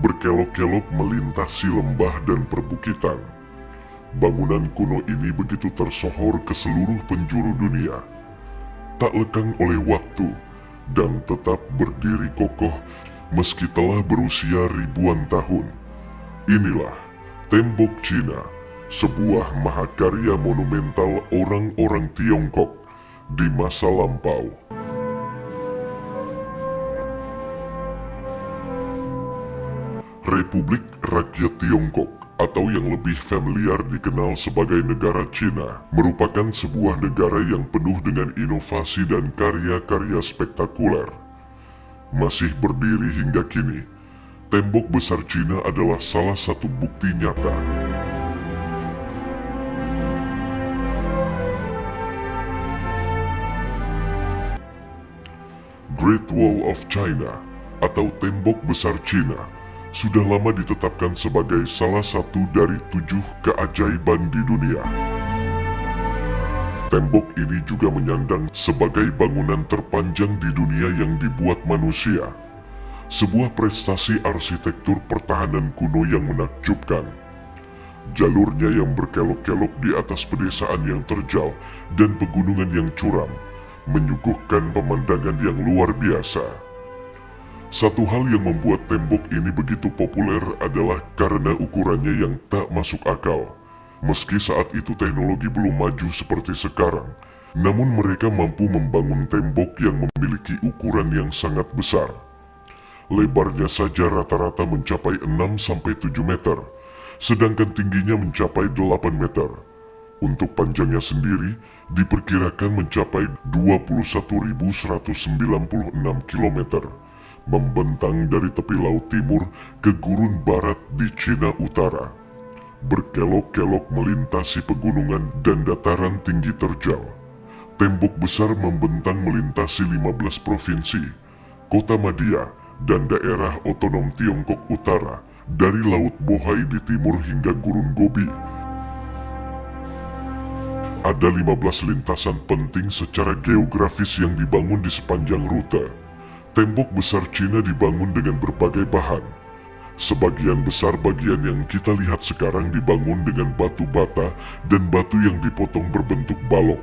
berkelok-kelok melintasi lembah dan perbukitan. Bangunan kuno ini begitu tersohor ke seluruh penjuru dunia, tak lekang oleh waktu dan tetap berdiri kokoh meski telah berusia ribuan tahun. Inilah Tembok Cina, sebuah mahakarya monumental orang-orang Tiongkok di masa lampau. Republik Rakyat Tiongkok atau yang lebih familiar dikenal sebagai negara Cina merupakan sebuah negara yang penuh dengan inovasi dan karya-karya spektakuler. Masih berdiri hingga kini, Tembok Besar Cina adalah salah satu bukti nyata. Great Wall of China atau Tembok Besar Cina sudah lama ditetapkan sebagai salah satu dari 7 keajaiban di dunia. Tembok ini juga menyandang sebagai bangunan terpanjang di dunia yang dibuat manusia. Sebuah prestasi arsitektur pertahanan kuno yang menakjubkan. Jalurnya yang berkelok-kelok di atas pedesaan yang terjal dan pegunungan yang curam menyuguhkan pemandangan yang luar biasa. Satu hal yang membuat tembok ini begitu populer adalah karena ukurannya yang tak masuk akal. Meski saat itu teknologi belum maju seperti sekarang, namun mereka mampu membangun tembok yang memiliki ukuran yang sangat besar. Lebarnya saja rata-rata mencapai 6-7 meter, sedangkan tingginya mencapai 8 meter. Untuk panjangnya sendiri diperkirakan mencapai 21.196 km, membentang dari tepi laut timur ke gurun barat di Cina Utara, berkelok-kelok melintasi pegunungan dan dataran tinggi terjal. Tembok besar membentang melintasi 15 provinsi, kota madya, dan daerah otonom Tiongkok Utara, dari Laut Bohai di timur hingga Gurun Gobi. Ada 15 lintasan penting secara geografis yang dibangun di sepanjang rute. Tembok Besar Cina dibangun dengan berbagai bahan. Sebagian besar bagian yang kita lihat sekarang dibangun dengan batu bata dan batu yang dipotong berbentuk balok.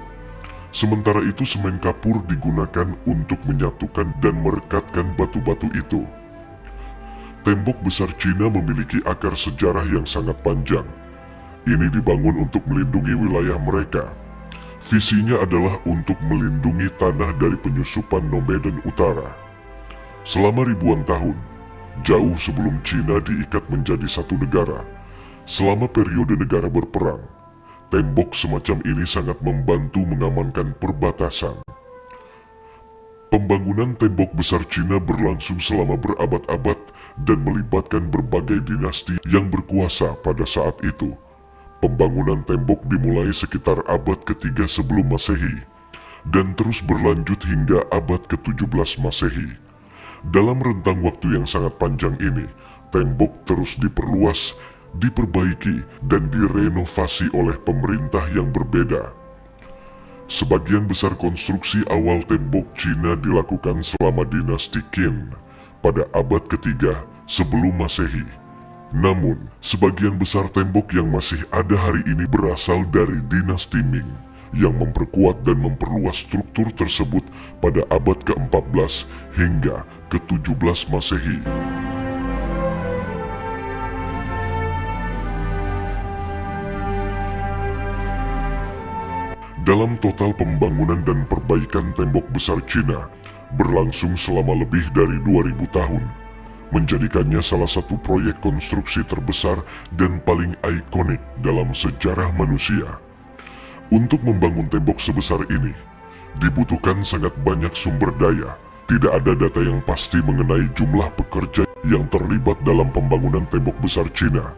Sementara itu semen kapur digunakan untuk menyatukan dan merekatkan batu-batu itu. Tembok Besar Cina memiliki akar sejarah yang sangat panjang. Ini dibangun untuk melindungi wilayah mereka. Visinya adalah untuk melindungi tanah dari penyusupan Nomaden Utara. Selama ribuan tahun, jauh sebelum Cina diikat menjadi satu negara, selama periode negara berperang, tembok semacam ini sangat membantu mengamankan perbatasan. Pembangunan tembok besar Cina berlangsung selama berabad-abad dan melibatkan berbagai dinasti yang berkuasa pada saat itu. Pembangunan tembok dimulai sekitar abad ke-3 sebelum Masehi dan terus berlanjut hingga abad ke-17 Masehi. Dalam rentang waktu yang sangat panjang ini, tembok terus diperluas, diperbaiki, dan direnovasi oleh pemerintah yang berbeda. Sebagian besar konstruksi awal tembok Cina dilakukan selama dinasti Qin pada abad ke-3 sebelum Masehi. Namun, sebagian besar tembok yang masih ada hari ini berasal dari dinasti Ming yang memperkuat dan memperluas struktur tersebut pada abad ke-14 hingga ke-17 Masehi. Dalam total pembangunan dan perbaikan tembok besar Cina berlangsung selama lebih dari 2000 tahun, menjadikannya salah satu proyek konstruksi terbesar dan paling ikonik dalam sejarah manusia. Untuk membangun tembok sebesar ini, dibutuhkan sangat banyak sumber daya. Tidak ada data yang pasti mengenai jumlah pekerja yang terlibat dalam pembangunan tembok besar Cina,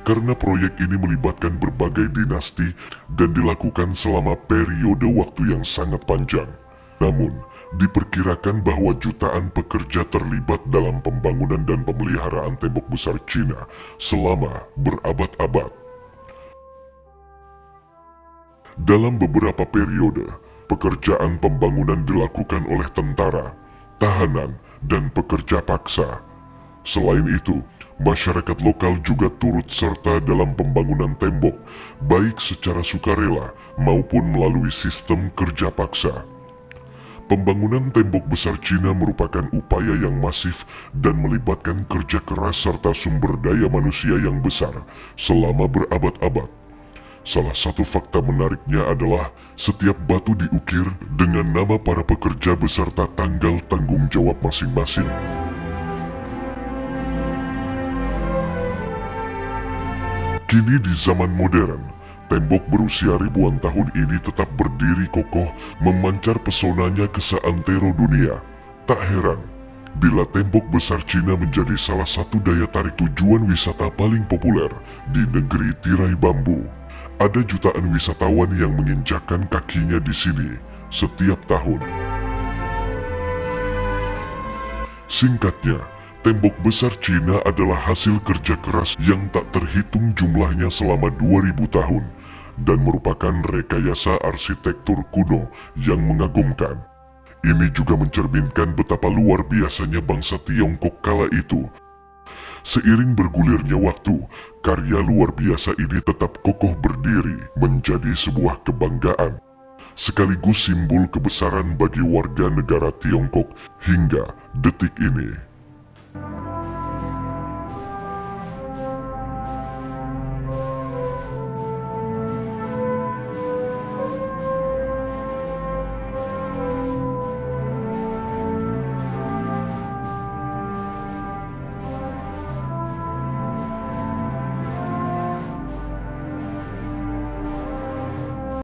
karena proyek ini melibatkan berbagai dinasti dan dilakukan selama periode waktu yang sangat panjang. Namun, diperkirakan bahwa jutaan pekerja terlibat dalam pembangunan dan pemeliharaan tembok besar Cina selama berabad-abad. Dalam beberapa periode, pekerjaan pembangunan dilakukan oleh tentara, tahanan, dan pekerja paksa. Selain itu, Masyarakat lokal juga turut serta dalam pembangunan tembok, baik secara sukarela maupun melalui sistem kerja paksa. Pembangunan tembok besar Cina merupakan upaya yang masif dan melibatkan kerja keras serta sumber daya manusia yang besar selama berabad-abad. Salah satu fakta menariknya adalah setiap batu diukir dengan nama para pekerja beserta tanggal tanggung jawab masing-masing. Kini di zaman modern, tembok berusia ribuan tahun ini tetap berdiri kokoh memancar pesonanya ke seantero dunia. Tak heran bila tembok besar Cina menjadi salah satu daya tarik tujuan wisata paling populer di negeri tirai bambu. Ada jutaan wisatawan yang menginjakkan kakinya di sini setiap tahun. Singkatnya, tembok besar Cina adalah hasil kerja keras yang tak terhitung jumlahnya selama 2000 tahun dan merupakan rekayasa arsitektur kuno yang mengagumkan. Ini juga mencerminkan betapa luar biasanya bangsa Tiongkok kala itu. Seiring bergulirnya waktu, karya luar biasa ini tetap kokoh berdiri menjadi sebuah kebanggaan, sekaligus simbol kebesaran bagi warga negara Tiongkok hingga detik ini.